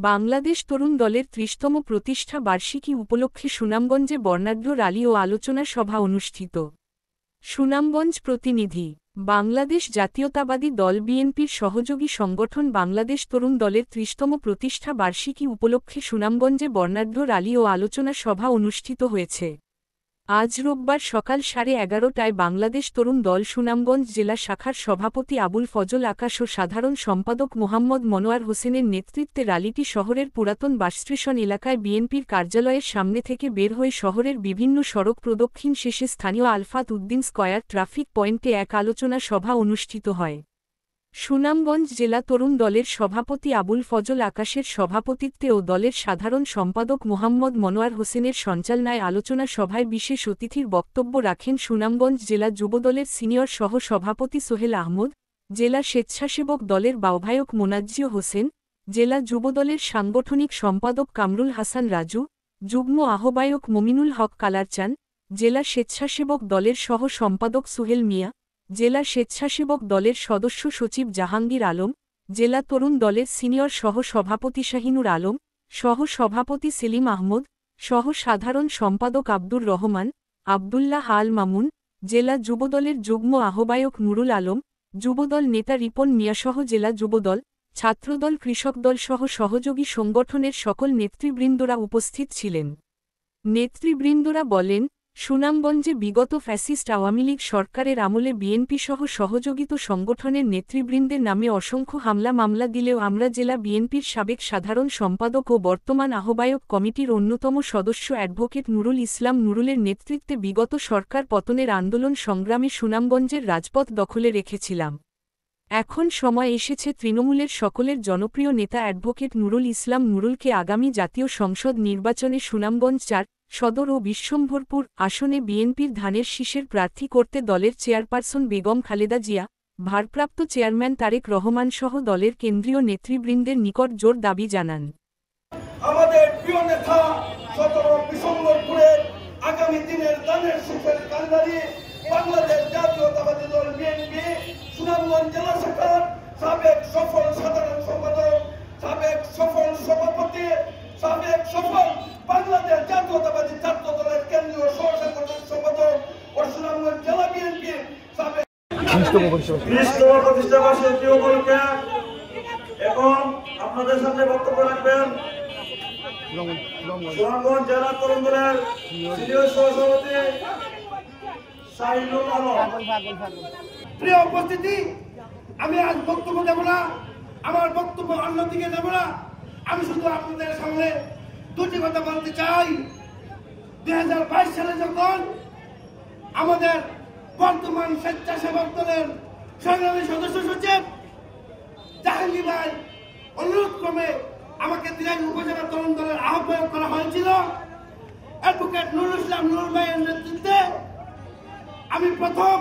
বাংলাদেশ তরুণ দলের ৩০তম প্রতিষ্ঠা বার্ষিকী উপলক্ষে সুনামগঞ্জে বর্ণাঢ্য র্যালি ও আলোচনা সভা অনুষ্ঠিত। সুনামগঞ্জ প্রতিনিধি। বাংলাদেশ জাতীয়তাবাদী দল বিএনপির সহযোগী সংগঠন বাংলাদেশ তরুণ দলের ৩০তম প্রতিষ্ঠা বার্ষিকী উপলক্ষে সুনামগঞ্জে বর্ণাঢ্য র্যালি ও আলোচনা সভা অনুষ্ঠিত হয়েছে। আজ রোববার সকাল 11:30টায় বাংলাদেশ তরুণ দল সুনামগঞ্জ জেলা শাখার সভাপতি আবুল ফজল আকাশ ও সাধারণ সম্পাদক মোহাম্মদ মনোয়ার হোসেনের নেতৃত্বে র্যালিটি শহরের পুরাতন বাসস্টেশন এলাকায় বিএনপির কার্যালয়ের সামনে থেকে বের হয়ে শহরের বিভিন্ন সড়ক প্রদক্ষিণ শেষে স্থানীয় আলফাত উদ্দিন স্কয়ার ট্রাফিক পয়েন্টে এক আলোচনা সভা অনুষ্ঠিত হয়। সুনামগঞ্জ জেলা তরুণ দলের সভাপতি আবুল ফজল আকাশের সভাপতিত্বে ও দলের সাধারণ সম্পাদক মোহাম্মদ মনোয়ার হোসেনের সঞ্চালনায় আলোচনা সভায় বিশেষ অতিথির বক্তব্য রাখেন সুনামগঞ্জ জেলা যুবদলের সিনিয়র সহ সভাপতি সোহেল আহমদ, জেলা স্বেচ্ছাসেবক দলের আহ্বায়ক মোনাজ্জিয় হোসেন, জেলা যুবদলের সাংগঠনিক সম্পাদক কামরুল হাসান রাজু, যুগ্ম আহ্বায়ক মমিনুল হক কালারচান, জেলা স্বেচ্ছাসেবক দলের সহ সম্পাদক সুহেল মিয়া, জেলা স্বেচ্ছাসেবক দলের সদস্য সচিব জাহাঙ্গীর আলম, জেলা তরুণ দলের সিনিয়র সহ সভাপতি শাহিনুর আলম, সহ সভাপতি সেলিম আহমদ, সহ সাধারণ সম্পাদক আব্দুর রহমান, আবদুল্লাহ আল মামুন, জেলা যুবদলের যুগ্ম আহ্বায়ক নুরুল আলম, যুবদল নেতা রিপন মিয়াসহ জেলা যুবদল, ছাত্রদল কৃষকদল সহ সহযোগী সংগঠনের সকল নেতৃবৃন্দরা উপস্থিত ছিলেন। নেতৃবৃন্দরা বলেন, সুনামগঞ্জে বিগত ফ্যাসিস্ট আওয়ামী লীগ সরকারের আমলে বিএনপিসহ সহযোগিত সংগঠনের নেতৃবৃন্দের নামে অসংখ্য হামলা মামলা দিলেও আমরা জেলা বিএনপির সাবেক সাধারণ সম্পাদক ও বর্তমান আহ্বায়ক কমিটির অন্যতম সদস্য অ্যাডভোকেট নুরুল ইসলাম নুরুলের নেতৃত্বে বিগত সরকার পতনের আন্দোলন সংগ্রামে সুনামগঞ্জের রাজপথ দখলে রেখেছিলাম। এখন সময় এসেছে তৃণমূলের সকলের জনপ্রিয় নেতা অ্যাডভোকেট নুরুল ইসলাম নুরুলকে আগামী জাতীয় সংসদ নির্বাচনে সুনামগঞ্জ ৪ সদর ও বিশ্বম্ভরপুর আসনে বিএনপির ধানের শীষের প্রার্থী করতে দলের চেয়ারপারসন বেগম খালেদা জিয়া, ভারপ্রাপ্ত চেয়ারম্যান তারেক রহমান সহ দলের কেন্দ্রীয় নেতৃবৃন্দের নিকট জোর দাবি জানান। আমাদের প্রিয় নেতা ১৭ বিশ্বম্ভরপুরের আগামী দিনের ধানের শীষের কান্ডারি বাংলাদেশ জাতীয়তাবাদী দল বিএনপি সুনামগঞ্জ জেলা শাখার সাবেক সফল সাধারণ সম্পাদক, সাবেক সফল সভাপতি, সাবেক সফল বাংলাদেশ জাতীয়তাবাদী ছাত্র দলের কেন্দ্রীয় সহ-সাধারণ সম্পাদক ও সুনামগঞ্জ জেলা বিএনপির সাবেক প্রতিষ্ঠা বার্ষিকী উপলক্ষে এখন আপনাদের সামনে বক্তব্য রাখবেন সুনামগঞ্জ জেলা তরুণ দলের সিনিয়র সহসভাপতি শাহিনুর আলম। প্রিয় উপস্থিতি, আমি আজ বক্তব্য দেব না, আমার বক্তব্য অন্যদিকে দেব না। আমি শুধু আপনাদের সামনে দুটি কথা বলতে চাই। 2022 সালে যখন আমাদের বর্তমান স্বেচ্ছাসেবক দলের সংগ্রামী সদস্য সচিব জাহাঙ্গীর ভাই অনুরোধ ক্রমে আমাকে দিনাজ উপজেলা তরুণ দলের আহ্বায়ক করা হয়েছিল, অ্যাডভোকেট নুরুল ইসলাম নুরুল ভাইয়ের নেতৃত্বে আমি প্রথম